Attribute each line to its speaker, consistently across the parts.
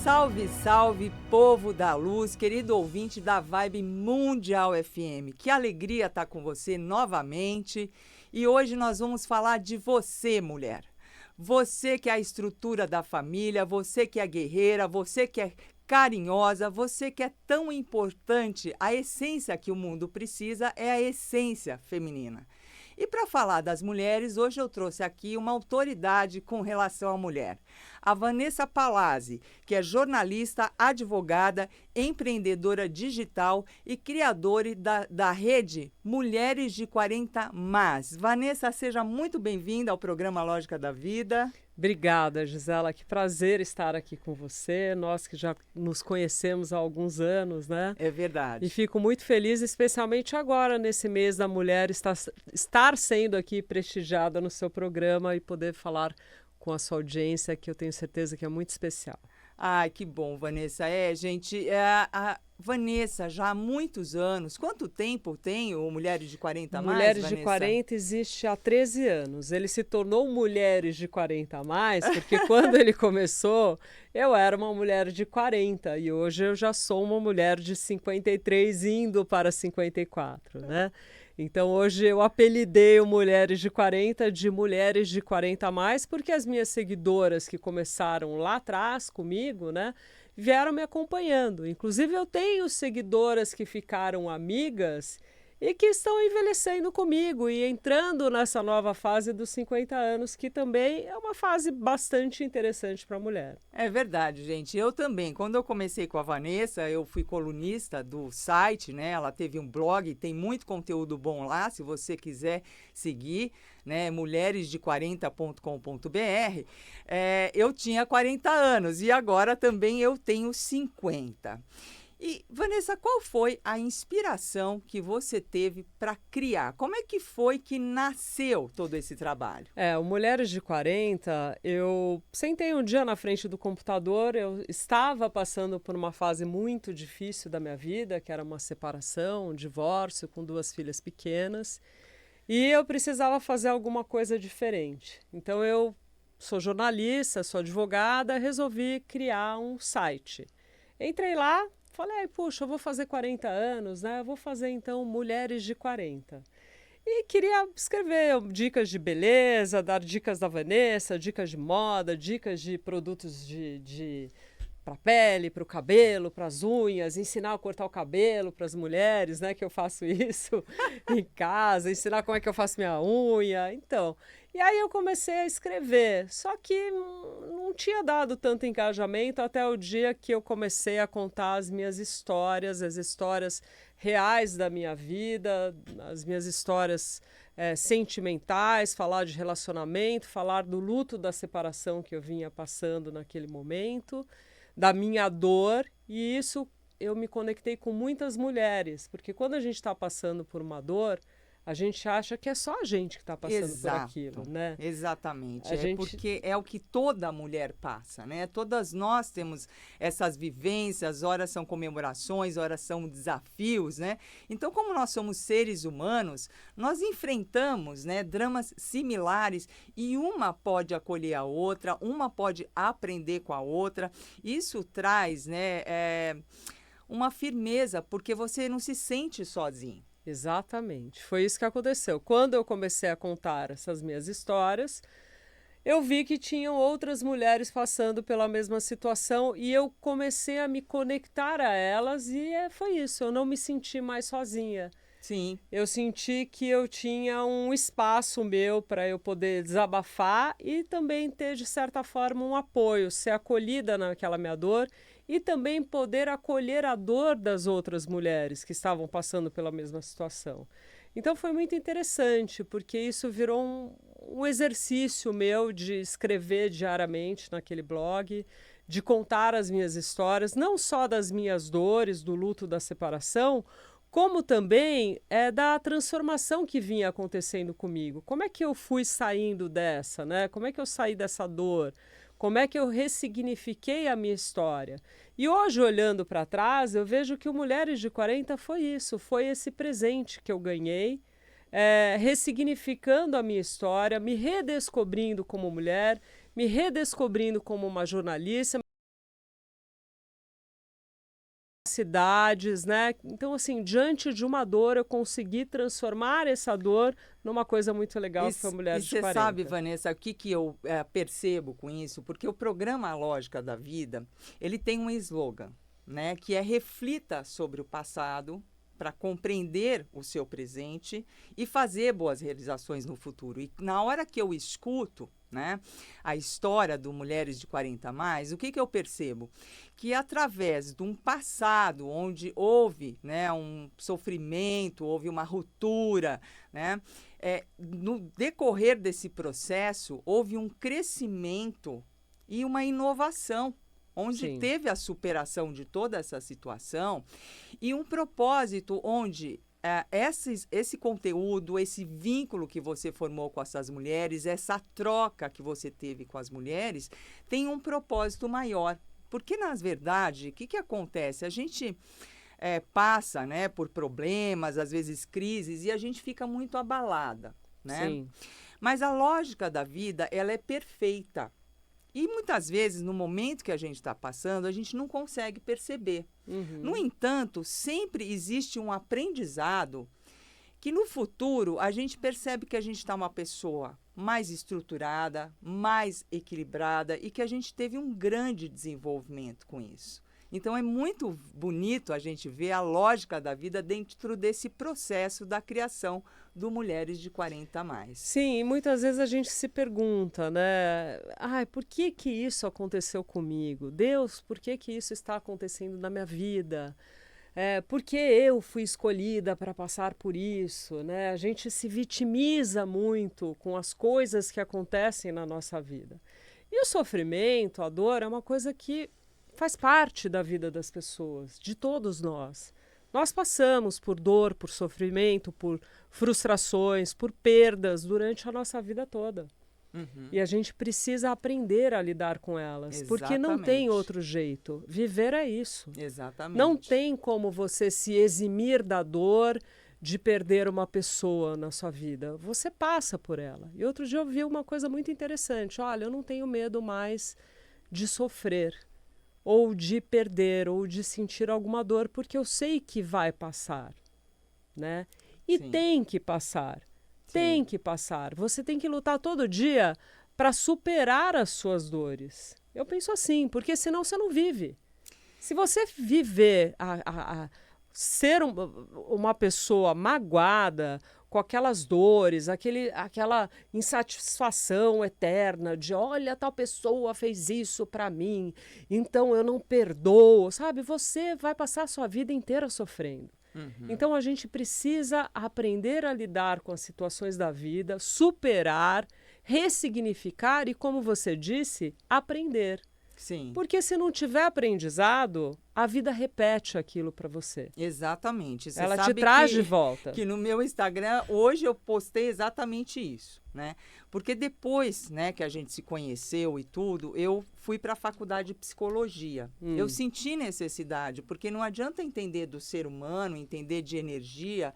Speaker 1: Salve, salve, povo da luz, querido ouvinte da Vibe Mundial FM. Que alegria estar com você novamente. E hoje nós vamos falar de você, mulher. Você que é a estrutura da família, você que é guerreira, você que é carinhosa, você que é tão importante. A essência que o mundo precisa é a essência feminina. E para falar das mulheres, hoje eu trouxe aqui uma autoridade com relação à mulher. A Vanessa Palazzi, que é jornalista, advogada, empreendedora digital e criadora da rede Mulheres de 40 Mais. Vanessa, seja muito bem-vinda ao programa Lógica da Vida.
Speaker 2: Obrigada, Gisela. Que prazer estar aqui com você. Nós que já nos conhecemos há alguns anos, né?
Speaker 1: É verdade.
Speaker 2: E fico muito feliz, especialmente agora, nesse mês da mulher, estar sendo aqui prestigiada no seu programa e poder falar com a sua audiência, que eu tenho certeza que é muito especial.
Speaker 1: Ai, que bom, Vanessa. Gente, a Vanessa, já há muitos anos. Quanto tempo tem o Mulheres de 40 Mais,
Speaker 2: Mulheres
Speaker 1: Vanessa?
Speaker 2: de 40 existe há 13 anos. Ele se tornou Mulheres de 40 Mais, porque quando ele começou, eu era uma mulher de 40 e hoje eu já sou uma mulher de 53 indo para 54, né? Então hoje eu apelidei o Mulheres de 40 de Mulheres de 40 Mais, porque as minhas seguidoras que começaram lá atrás comigo, né, vieram me acompanhando. Inclusive eu tenho seguidoras que ficaram amigas e que estão envelhecendo comigo e entrando nessa nova fase dos 50 anos, que também é uma fase bastante interessante para a mulher.
Speaker 1: É verdade, gente. Eu também. Quando eu comecei com a Vanessa, eu fui colunista do site, né? Ela teve um blog, tem muito conteúdo bom lá, se você quiser seguir, né? mulheresde40.com.br. Eu tinha 40 anos e agora também eu tenho 50. E, Vanessa, qual foi a inspiração que você teve para criar? Como é que foi que nasceu todo esse trabalho?
Speaker 2: O Mulheres de 40, eu sentei um dia na frente do computador, eu estava passando por uma fase muito difícil da minha vida, que era uma separação, um divórcio com 2 filhas pequenas, e eu precisava fazer alguma coisa diferente. Então eu sou jornalista, sou advogada, resolvi criar um site. Entrei lá, falei, puxa, eu vou fazer 40 anos, né? Eu vou fazer, então, Mulheres de 40. E queria escrever dicas de beleza, dar dicas da Vanessa, dicas de moda, dicas de produtos para a pele, para o cabelo, para as unhas, ensinar a cortar o cabelo para as mulheres, né? Que eu faço isso em casa, ensinar como é que eu faço minha unha. Então, e aí eu comecei a escrever, só que não tinha dado tanto engajamento até o dia que eu comecei a contar as minhas histórias, as histórias reais da minha vida, as minhas histórias sentimentais, falar de relacionamento, falar do luto da separação que eu vinha passando naquele momento, da minha dor, e isso eu me conectei com muitas mulheres, porque quando a gente está passando por uma dor, a gente acha que é só a gente que está passando por aquilo, né?
Speaker 1: Exatamente.
Speaker 2: gente...
Speaker 1: Porque é o que toda mulher passa, né? Todas nós temos essas vivências, horas são comemorações, horas são desafios, né? Então, como nós somos seres humanos, nós enfrentamos, né, dramas similares e uma pode acolher a outra, uma pode aprender com a outra. Isso traz, né, uma firmeza, porque você não se sente sozinho.
Speaker 2: Exatamente, foi isso que aconteceu. Quando eu comecei a contar essas minhas histórias, eu vi que tinham outras mulheres passando pela mesma situação e eu comecei a me conectar a elas e foi isso, eu não me senti mais sozinha.
Speaker 1: Sim.
Speaker 2: Eu senti que eu tinha um espaço meu para eu poder desabafar e também ter, de certa forma, um apoio, ser acolhida naquela minha dor e também poder acolher a dor das outras mulheres que estavam passando pela mesma situação. Então foi muito interessante, porque isso virou um exercício meu de escrever diariamente naquele blog, de contar as minhas histórias, não só das minhas dores, do luto da separação, como também da transformação que vinha acontecendo comigo. Como é que eu fui saindo dessa, né? Como é que eu saí dessa dor? Como é que eu ressignifiquei a minha história? E hoje, olhando para trás, eu vejo que o Mulheres de 40 foi isso, foi esse presente que eu ganhei, ressignificando a minha história, me redescobrindo como mulher, me redescobrindo como uma jornalista, necessidades, né? Então, assim, diante de uma dor, eu consegui transformar essa dor numa coisa muito legal, que foi a Mulheres de 40.
Speaker 1: E você sabe, Vanessa, o que eu percebo com isso? Porque o programa Lógica da Vida, ele tem um slogan, né? Que é reflita sobre o passado para compreender o seu presente e fazer boas realizações no futuro. E na hora que eu escuto, né, a história do Mulheres de 40 mais, o que eu percebo? Que através de um passado onde houve, né, um sofrimento, houve uma ruptura, né, no decorrer desse processo houve um crescimento e uma inovação, onde
Speaker 2: Sim.
Speaker 1: teve a superação de toda essa situação e um propósito onde esse conteúdo, esse vínculo que você formou com essas mulheres, essa troca que você teve com as mulheres, tem um propósito maior. Porque, na verdade, o que acontece? A gente passa, né, por problemas, às vezes crises, e a gente fica muito abalada, né?
Speaker 2: Sim.
Speaker 1: Mas a lógica da vida, ela é perfeita. E muitas vezes, no momento que a gente está passando, a gente não consegue perceber.
Speaker 2: Uhum.
Speaker 1: No entanto, sempre existe um aprendizado que no futuro a gente percebe que a gente está uma pessoa mais estruturada, mais equilibrada e que a gente teve um grande desenvolvimento com isso. Então é muito bonito a gente ver a lógica da vida dentro desse processo da criação do Mulheres de 40 mais.
Speaker 2: Sim, e muitas vezes a gente se pergunta, né? Ai, por que que isso aconteceu comigo? Deus, por que que isso está acontecendo na minha vida? Por que eu fui escolhida para passar por isso, né? A gente se vitimiza muito com as coisas que acontecem na nossa vida. E o sofrimento, a dor, é uma coisa que faz parte da vida das pessoas, de todos nós. Nós passamos por dor, por sofrimento, por frustrações, por perdas durante a nossa vida toda.
Speaker 1: Uhum.
Speaker 2: E a gente precisa aprender a lidar com elas, porque não tem
Speaker 1: Exatamente.
Speaker 2: outro jeito. Viver é isso.
Speaker 1: Exatamente.
Speaker 2: Não tem como você se eximir da dor de perder uma pessoa na sua vida. Você passa por ela. E outro dia eu vi uma coisa muito interessante. Olha, eu não tenho medo mais de sofrer, ou de perder, ou de sentir alguma dor, porque eu sei que vai passar, né? E
Speaker 1: Sim.
Speaker 2: tem que passar.
Speaker 1: Sim.
Speaker 2: Tem que passar. Você tem que lutar todo dia para superar as suas dores. Eu penso assim, porque senão você não vive. Se você viver ser uma pessoa magoada, com aquelas dores, aquela insatisfação eterna de olha, tal pessoa fez isso para mim, então eu não perdoo, sabe? Você vai passar a sua vida inteira sofrendo.
Speaker 1: Uhum.
Speaker 2: Então a gente precisa aprender a lidar com as situações da vida, superar, ressignificar e, como você disse, aprender.
Speaker 1: Sim.
Speaker 2: Porque se não tiver aprendizado, a vida repete aquilo para você.
Speaker 1: Exatamente. Você
Speaker 2: Ela te
Speaker 1: sabe
Speaker 2: traz de volta.
Speaker 1: que no meu Instagram, hoje eu postei exatamente isso, né? Porque depois, né, que a gente se conheceu e tudo, eu fui para a faculdade de psicologia. Eu senti necessidade, porque não adianta entender do ser humano, entender de energia,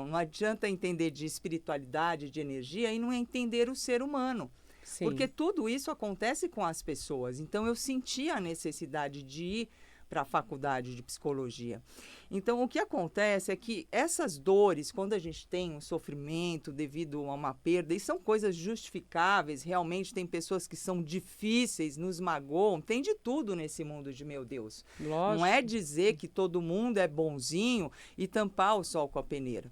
Speaker 1: não adianta entender de espiritualidade, de energia e não entender o ser humano.
Speaker 2: Sim.
Speaker 1: Porque tudo isso acontece com as pessoas. Então, eu senti a necessidade de ir para a faculdade de psicologia. Então, o que acontece é que essas dores, quando a gente tem um sofrimento devido a uma perda, e são coisas justificáveis, realmente tem pessoas que são difíceis, nos magoam, tem de tudo nesse mundo de meu Deus.
Speaker 2: Lógico.
Speaker 1: Não é dizer que todo mundo é bonzinho e tampar o sol com a peneira.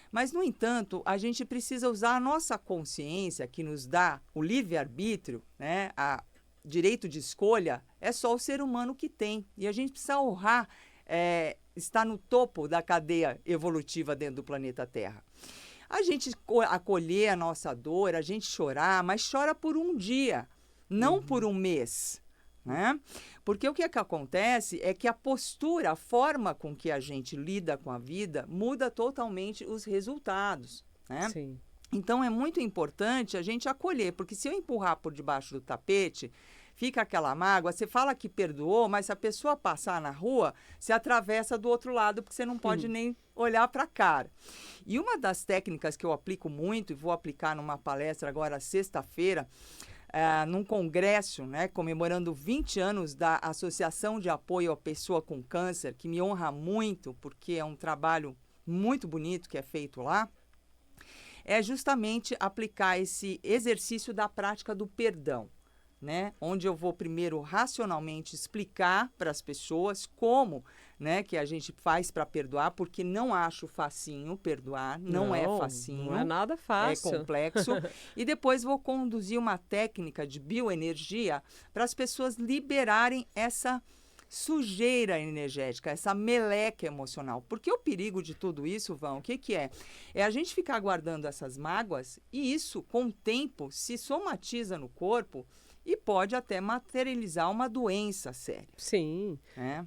Speaker 1: Mas, no entanto, a gente precisa usar a nossa consciência, que nos dá o livre-arbítrio, né? A direito de escolha, é só o ser humano que tem. E a gente precisa honrar, estar no topo da cadeia evolutiva dentro do planeta Terra. A gente acolher a nossa dor, a gente chorar, mas chora por um dia, não por um mês. Né? Porque o que acontece é que a postura, a forma com que a gente lida com a vida muda totalmente os resultados, né?
Speaker 2: Sim.
Speaker 1: Então é muito importante a gente acolher, porque se eu empurrar por debaixo do tapete, fica aquela mágoa, você fala que perdoou, mas se a pessoa passar na rua, você atravessa do outro lado, porque você não pode nem olhar para a cara. E uma das técnicas que eu aplico muito, e vou aplicar numa palestra agora sexta-feira, num congresso, né, comemorando 20 anos da Associação de Apoio à Pessoa com Câncer, que me honra muito, porque é um trabalho muito bonito que é feito lá, é justamente aplicar esse exercício da prática do perdão, né? Onde eu vou primeiro racionalmente explicar para as pessoas como, né, que a gente faz para perdoar, porque não acho facinho perdoar, não é facinho.
Speaker 2: Não é nada fácil.
Speaker 1: É complexo. E depois vou conduzir uma técnica de bioenergia para as pessoas liberarem essa sujeira energética, essa meleca emocional. Porque o perigo de tudo isso, Vão, o que que é? É a gente ficar guardando essas mágoas e isso, com o tempo, se somatiza no corpo e pode até materializar uma doença séria.
Speaker 2: Sim.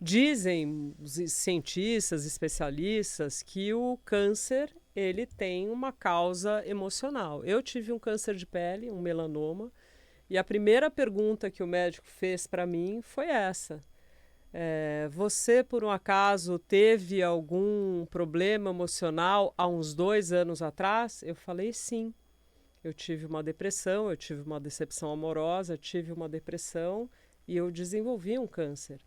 Speaker 2: Dizem os cientistas, especialistas, que o câncer ele tem uma causa emocional. Eu tive um câncer de pele, um melanoma, e a primeira pergunta que o médico fez para mim foi essa. Você, por um acaso, teve algum problema emocional há uns 2 anos atrás? Eu falei sim. Eu tive uma depressão, eu tive uma decepção amorosa, tive uma depressão e eu desenvolvi um câncer.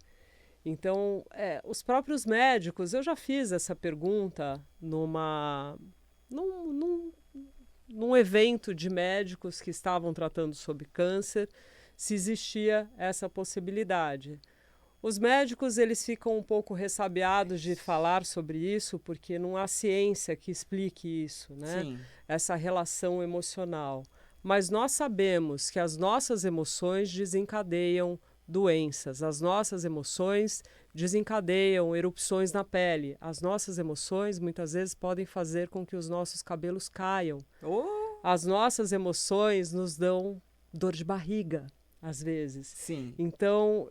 Speaker 2: Então, os próprios médicos, eu já fiz essa pergunta num evento de médicos que estavam tratando sobre câncer, se existia essa possibilidade. Os médicos, eles ficam um pouco ressabiados de falar sobre isso, porque não há ciência que explique isso, né?
Speaker 1: Sim.
Speaker 2: Essa relação emocional. Mas nós sabemos que as nossas emoções desencadeiam doenças, as nossas emoções desencadeiam erupções na pele. As nossas emoções, muitas vezes, podem fazer com que os nossos cabelos caiam. As nossas emoções nos dão dor de barriga, às vezes.
Speaker 1: Sim.
Speaker 2: Então,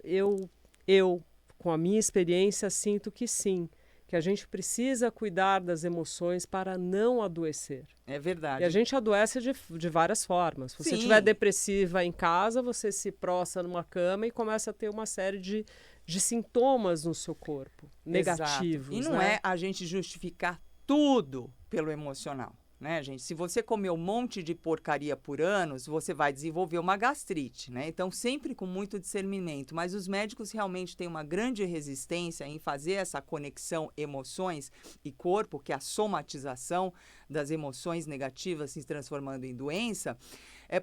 Speaker 2: eu, com a minha experiência, sinto que sim, que a gente precisa cuidar das emoções para não adoecer.
Speaker 1: É verdade.
Speaker 2: E a gente adoece de várias formas. Se você estiver depressiva em casa, você se prostra numa cama e começa a ter uma série de sintomas no seu corpo, negativos.
Speaker 1: E não é a gente justificar tudo pelo emocional. Né, gente? Se você comer um monte de porcaria por anos, você vai desenvolver uma gastrite, né? Então, sempre com muito discernimento. Mas os médicos realmente têm uma grande resistência em fazer essa conexão emoções e corpo, que é a somatização das emoções negativas se transformando em doença,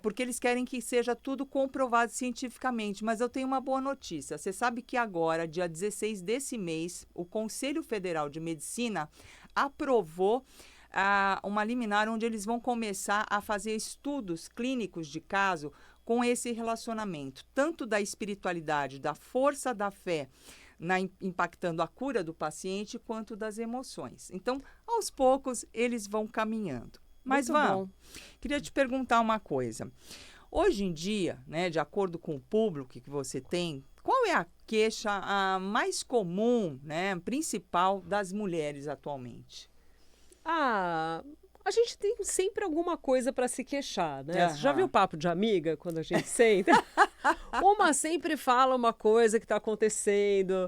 Speaker 1: porque eles querem que seja tudo comprovado cientificamente. Mas eu tenho uma boa notícia. Você sabe que agora, dia 16 desse mês, o Conselho Federal de Medicina aprovou uma liminar onde eles vão começar a fazer estudos clínicos de caso com esse relacionamento, tanto da espiritualidade, da força da fé, impactando a cura do paciente, quanto das emoções. Então, aos poucos, eles vão caminhando. Mas, Vão, queria te perguntar uma coisa. Hoje em dia, né, de acordo com o público que você tem, qual é a queixa mais comum, né, principal das mulheres atualmente?
Speaker 2: A gente tem sempre alguma coisa para se queixar, né? Você já viu o papo de amiga, quando a gente senta? Uma sempre fala uma coisa que está acontecendo.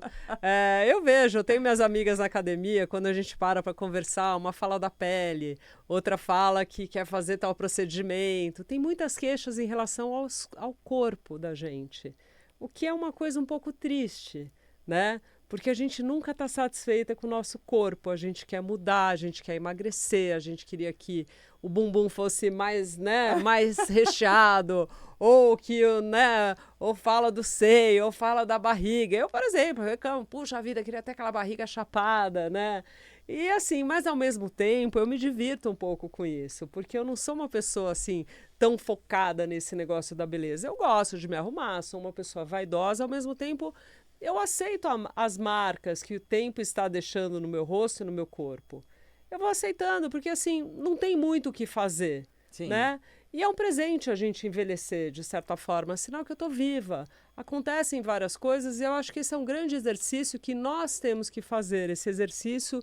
Speaker 2: Eu vejo, eu tenho minhas amigas na academia, quando a gente para conversar, uma fala da pele, outra fala que quer fazer tal procedimento. Tem muitas queixas em relação ao corpo da gente, o que é uma coisa um pouco triste, né? Porque a gente nunca está satisfeita com o nosso corpo, a gente quer mudar, a gente quer emagrecer, a gente queria que o bumbum fosse mais, né, mais recheado, ou que, né, ou fala do seio, ou fala da barriga. Eu, por exemplo, reclamo, puxa vida, queria ter aquela barriga chapada, né? E assim, mas ao mesmo tempo eu me divirto um pouco com isso, porque eu não sou uma pessoa assim tão focada nesse negócio da beleza. Eu gosto de me arrumar, sou uma pessoa vaidosa, ao mesmo tempo eu aceito as marcas que o tempo está deixando no meu rosto e no meu corpo. Eu vou aceitando, porque assim, não tem muito o que fazer, né? E é um presente a gente envelhecer, de certa forma, sinal que eu estou viva. Acontecem várias coisas e eu acho que esse é um grande exercício que nós temos que fazer, esse exercício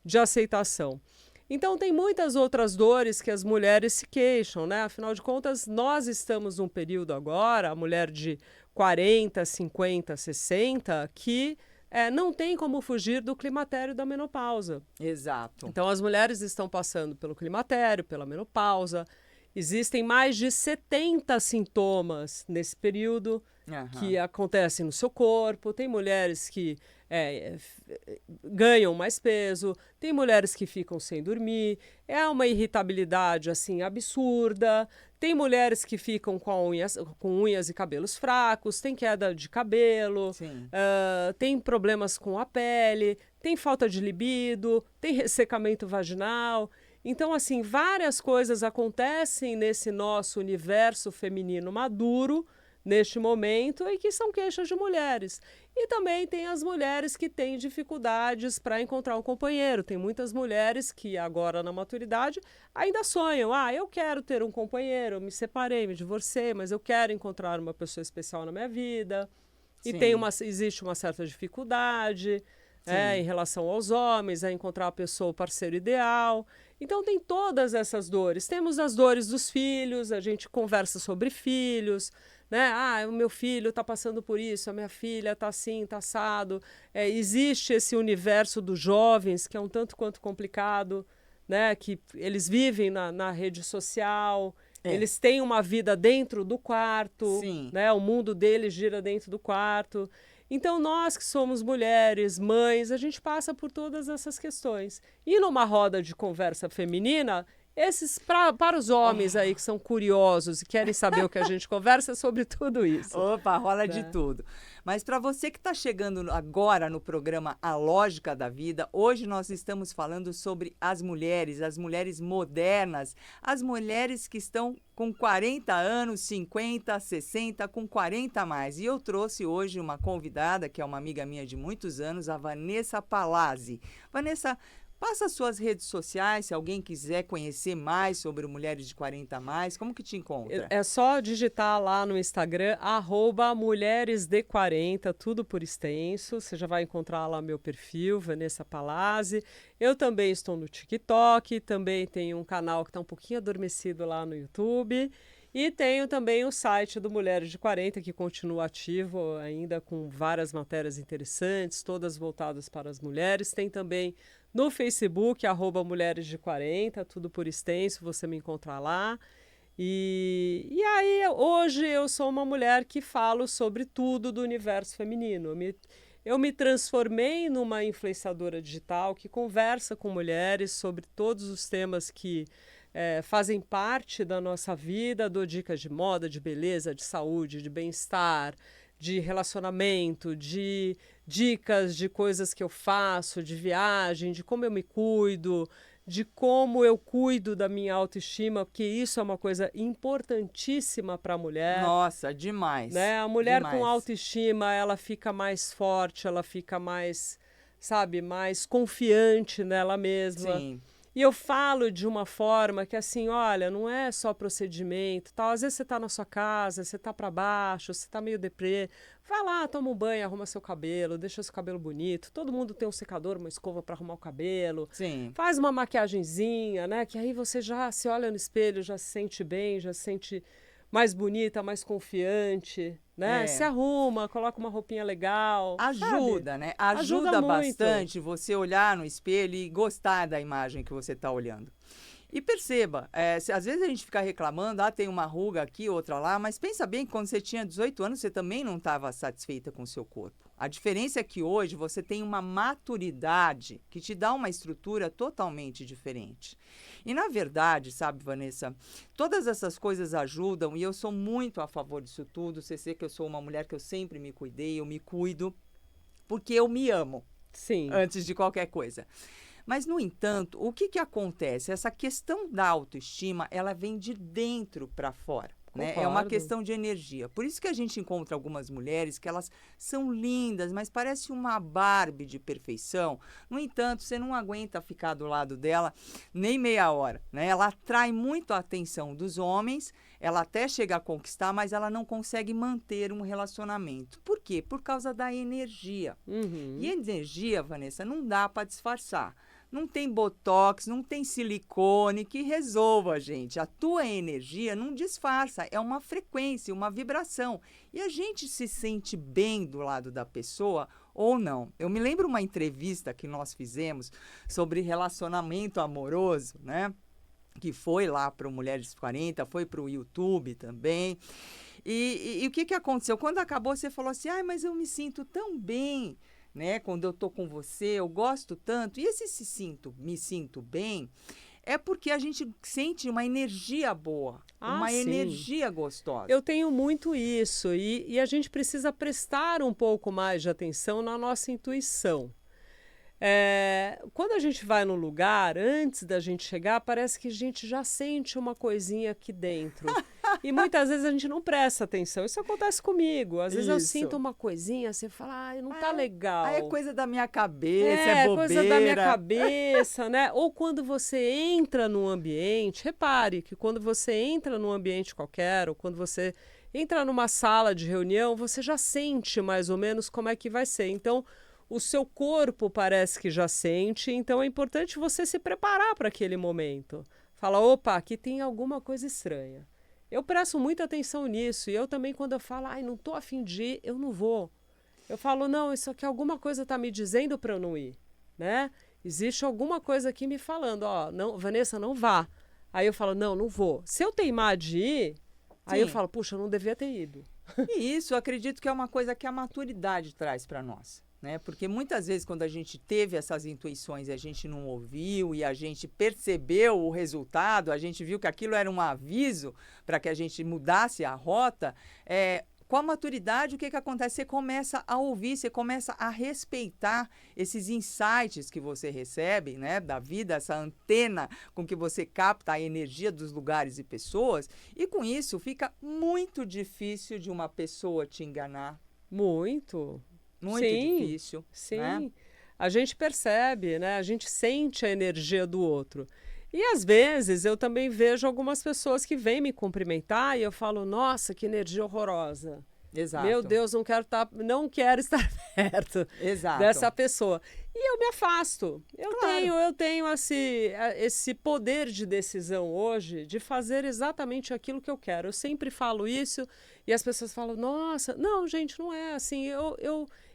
Speaker 2: de aceitação. Então, tem muitas outras dores que as mulheres se queixam, né? Afinal de contas, nós estamos num período agora, a mulher de 40, 50, 60, que não tem como fugir do climatério da menopausa.
Speaker 1: Exato.
Speaker 2: Então, as mulheres estão passando pelo climatério, pela menopausa, Existem mais de 70 sintomas nesse período que acontecem no seu corpo. Tem mulheres que ganham mais peso, tem mulheres que ficam sem dormir, é uma irritabilidade assim absurda, tem mulheres que ficam com unhas e cabelos fracos, tem queda de cabelo, tem problemas com a pele, tem falta de libido, tem ressecamento vaginal. Então, assim, várias coisas acontecem nesse nosso universo feminino maduro, neste momento, e que são queixas de mulheres. E também tem as mulheres que têm dificuldades para encontrar um companheiro. Tem muitas mulheres que agora na maturidade ainda sonham. Eu quero ter um companheiro, me separei, me divorciei, mas eu quero encontrar uma pessoa especial na minha vida. E existe uma certa dificuldade em relação aos homens, a encontrar a pessoa, o parceiro ideal. Então tem todas essas dores. Temos as dores dos filhos, a gente conversa sobre filhos, né? O meu filho está passando por isso, a minha filha está assim, está assado. Existe esse universo dos jovens que é um tanto quanto complicado, né? Que eles vivem na rede social, eles têm uma vida dentro do quarto, né? O mundo deles gira dentro do quarto. Então, nós que somos mulheres, mães, a gente passa por todas essas questões. E numa roda de conversa feminina, para os homens aí que são curiosos e querem saber o que a gente conversa sobre tudo isso.
Speaker 1: Opa, rola de tudo. Mas para você que está chegando agora no programa A Lógica da Vida, hoje nós estamos falando sobre as mulheres modernas, as mulheres que estão com 40 anos, 50, 60, com 40 a mais. E eu trouxe hoje uma convidada, que é uma amiga minha de muitos anos, a Vanessa Palazzi. Vanessa, passa as suas redes sociais, se alguém quiser conhecer mais sobre Mulheres de 40 a mais, como que te encontra?
Speaker 2: É só digitar lá no Instagram, @mulheresde40, tudo por extenso. Você já vai encontrar lá meu perfil, Vanessa Palazzi. Eu também estou no TikTok, também tenho um canal que está um pouquinho adormecido lá no YouTube. E tenho também o site do Mulheres de 40, que continua ativo ainda com várias matérias interessantes, todas voltadas para as mulheres. Tem também no Facebook, @Mulheres de 40, tudo por extenso, você me encontra lá. E aí, hoje eu sou uma mulher que falo sobre tudo do universo feminino. Eu me transformei numa influenciadora digital que conversa com mulheres sobre todos os temas que fazem parte da nossa vida. Dou dicas de moda, de beleza, de saúde, de bem-estar, de relacionamento, de dicas de coisas que eu faço, de viagem, de como eu me cuido, de como eu cuido da minha autoestima, porque isso é uma coisa importantíssima para a mulher.
Speaker 1: Nossa, demais.
Speaker 2: Né? A mulher
Speaker 1: demais.
Speaker 2: Com autoestima, ela fica mais forte, ela fica mais, mais confiante nela mesma.
Speaker 1: Sim.
Speaker 2: E eu falo de uma forma que, assim, olha, não é só procedimento, tal. Às vezes você tá na sua casa, você tá para baixo, você tá meio deprê. Vai lá, toma um banho, arruma seu cabelo, deixa seu cabelo bonito. Todo mundo tem um secador, uma escova para arrumar o cabelo.
Speaker 1: Sim.
Speaker 2: Faz uma maquiagenzinha, né? Que aí você já se olha no espelho, já se sente bem, já se sente mais bonita, mais confiante, né? Se arruma, coloca uma roupinha legal.
Speaker 1: Ajuda,
Speaker 2: sabe?
Speaker 1: né? Ajuda
Speaker 2: muito.
Speaker 1: bastante você olhar no espelho e gostar da imagem que você está olhando. E perceba, às vezes a gente fica reclamando, tem uma ruga aqui, outra lá, mas pensa bem que quando você tinha 18 anos, você também não estava satisfeita com o seu corpo. A diferença é que hoje você tem uma maturidade que te dá uma estrutura totalmente diferente. E, na verdade, sabe, Vanessa, todas essas coisas ajudam e eu sou muito a favor disso tudo. Você sabe que eu sou uma mulher que eu sempre me cuidei, eu me cuido, porque eu me amo.
Speaker 2: Sim.
Speaker 1: Antes de qualquer coisa. Mas, no entanto, o que acontece? Essa questão da autoestima, ela vem de dentro para fora. Né? É uma questão de energia. Por isso que a gente encontra algumas mulheres que elas são lindas, mas parece uma Barbie de perfeição. No entanto, você não aguenta ficar do lado dela nem meia hora. Né? Ela atrai muito a atenção dos homens, ela até chega a conquistar, mas ela não consegue manter um relacionamento. Por quê? Por causa da energia.
Speaker 2: Uhum.
Speaker 1: E a energia, Vanessa, não dá para disfarçar. Não tem botox, não tem silicone que resolva, gente. A tua energia não disfarça, é uma frequência, uma vibração. E a gente se sente bem do lado da pessoa ou não. Eu me lembro uma entrevista que nós fizemos sobre relacionamento amoroso, né? que foi lá para o Mulheres 40, foi para o YouTube também. E o que aconteceu? Quando acabou, você falou assim, ai, mas eu me sinto tão bem, né? Quando eu tô com você, eu gosto tanto. E esse me sinto bem, é porque a gente sente uma energia boa, uma
Speaker 2: sim.
Speaker 1: energia gostosa.
Speaker 2: Eu tenho muito isso e a gente precisa prestar um pouco mais de atenção na nossa intuição. Quando a gente vai num lugar, antes da gente chegar, parece que a gente já sente uma coisinha aqui dentro. E muitas vezes a gente não presta atenção. Isso acontece comigo. Às vezes eu sinto uma coisinha, você fala, ai, não tá legal.
Speaker 1: É coisa da minha cabeça, é bobeira.
Speaker 2: Coisa da minha cabeça, né? Ou quando você entra num ambiente, repare que quando você entra num ambiente qualquer, ou quando você entra numa sala de reunião, você já sente mais ou menos como é que vai ser. Então, o seu corpo parece que já sente, então é importante você se preparar para aquele momento. Fala, opa, aqui tem alguma coisa estranha. Eu presto muita atenção nisso, e eu também, quando eu falo, ai, não tô a fim de ir, eu não vou. Eu falo, não, isso aqui alguma coisa está me dizendo para eu não ir, né? Existe alguma coisa aqui me falando, ó, não, Vanessa, não vá. Aí eu falo, não vou. Se eu teimar de ir, aí eu falo, puxa, eu não devia ter ido.
Speaker 1: E isso, eu acredito que é uma coisa que a maturidade traz para nós. Né? Porque muitas vezes, quando a gente teve essas intuições e a gente não ouviu e a gente percebeu o resultado, a gente viu que aquilo era um aviso para que a gente mudasse a rota, com a maturidade, o que acontece? Você começa a ouvir, você começa a respeitar esses insights que você recebe, né, da vida, essa antena com que você capta a energia dos lugares e pessoas, e com isso fica muito difícil de uma pessoa te enganar.
Speaker 2: Muito
Speaker 1: difícil.
Speaker 2: Sim,
Speaker 1: né?
Speaker 2: A gente percebe, né? A gente sente a energia do outro. E às vezes eu também vejo algumas pessoas que vêm me cumprimentar e eu falo, nossa, que energia horrorosa.
Speaker 1: Exato.
Speaker 2: Meu Deus, não quero estar perto dessa pessoa. E eu me afasto. Eu tenho esse poder de decisão hoje de fazer exatamente aquilo que eu quero. Eu sempre falo isso e as pessoas falam, nossa, não, gente, não é assim.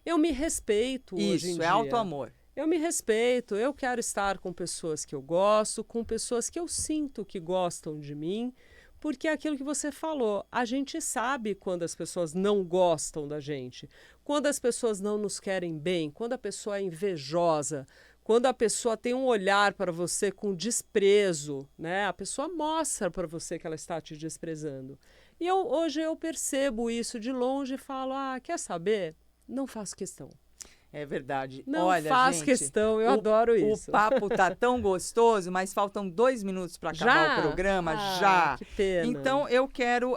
Speaker 2: Eu me respeito hoje em dia.
Speaker 1: Isso, é auto-amor.
Speaker 2: Eu me respeito, eu quero estar com pessoas que eu gosto, com pessoas que eu sinto que gostam de mim, porque é aquilo que você falou, a gente sabe quando as pessoas não gostam da gente, quando as pessoas não nos querem bem, quando a pessoa é invejosa, quando a pessoa tem um olhar para você com desprezo, né? A pessoa mostra para você que ela está te desprezando. E hoje eu percebo isso de longe e falo, quer saber? Não faço questão.
Speaker 1: É verdade.
Speaker 2: Não
Speaker 1: Olha,
Speaker 2: faz
Speaker 1: gente,
Speaker 2: questão, eu adoro isso.
Speaker 1: O papo tá tão gostoso, mas faltam 2 minutos para acabar o programa. Já!
Speaker 2: Que pena.
Speaker 1: Então, eu quero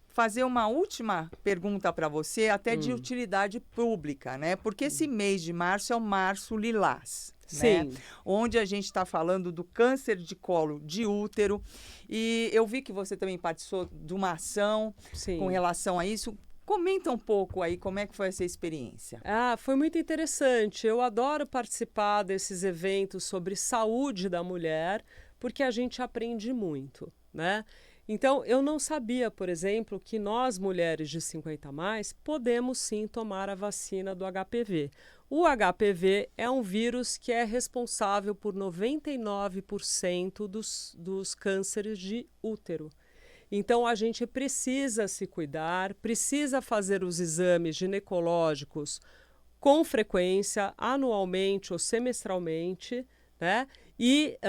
Speaker 1: fazer uma última pergunta para você, até de utilidade pública, né? Porque esse mês de março é o Março Lilás.
Speaker 2: Sim.
Speaker 1: Né? Onde a gente está falando do câncer de colo de útero. E eu vi que você também participou de uma ação com relação a isso. Comenta um pouco aí como é que foi essa experiência.
Speaker 2: Foi muito interessante. Eu adoro participar desses eventos sobre saúde da mulher, porque a gente aprende muito, né? Então, eu não sabia, por exemplo, que nós, mulheres de 50 a mais, podemos sim tomar a vacina do HPV. O HPV é um vírus que é responsável por 99% dos cânceres de útero. Então, a gente precisa se cuidar, precisa fazer os exames ginecológicos com frequência, anualmente ou semestralmente, né? E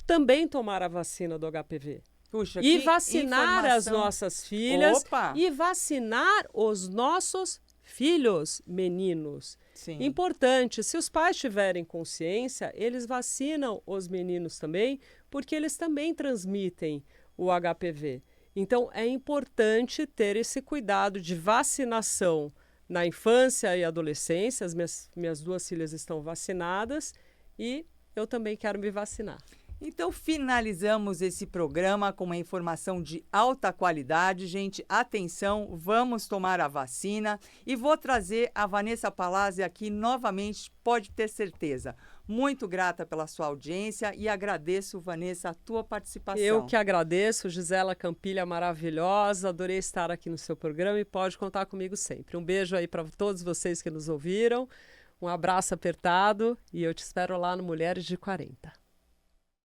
Speaker 2: também tomar a vacina do HPV.
Speaker 1: Puxa,
Speaker 2: e vacinar as nossas filhas.
Speaker 1: Opa!
Speaker 2: E vacinar os nossos filhos meninos.
Speaker 1: Sim.
Speaker 2: Importante, se os pais tiverem consciência, eles vacinam os meninos também, porque eles também transmitem o HPV. Então, é importante ter esse cuidado de vacinação na infância e adolescência. As minhas 2 filhas estão vacinadas e eu também quero me vacinar.
Speaker 1: Então, finalizamos esse programa com uma informação de alta qualidade. Gente, atenção, vamos tomar a vacina. E vou trazer a Vanessa Palazzi aqui novamente, pode ter certeza. Muito grata pela sua audiência e agradeço, Vanessa, a tua participação.
Speaker 2: Eu que agradeço, Gisela Campilha, maravilhosa. Adorei estar aqui no seu programa e pode contar comigo sempre. Um beijo aí para todos vocês que nos ouviram. Um abraço apertado e eu te espero lá no Mulheres de 40.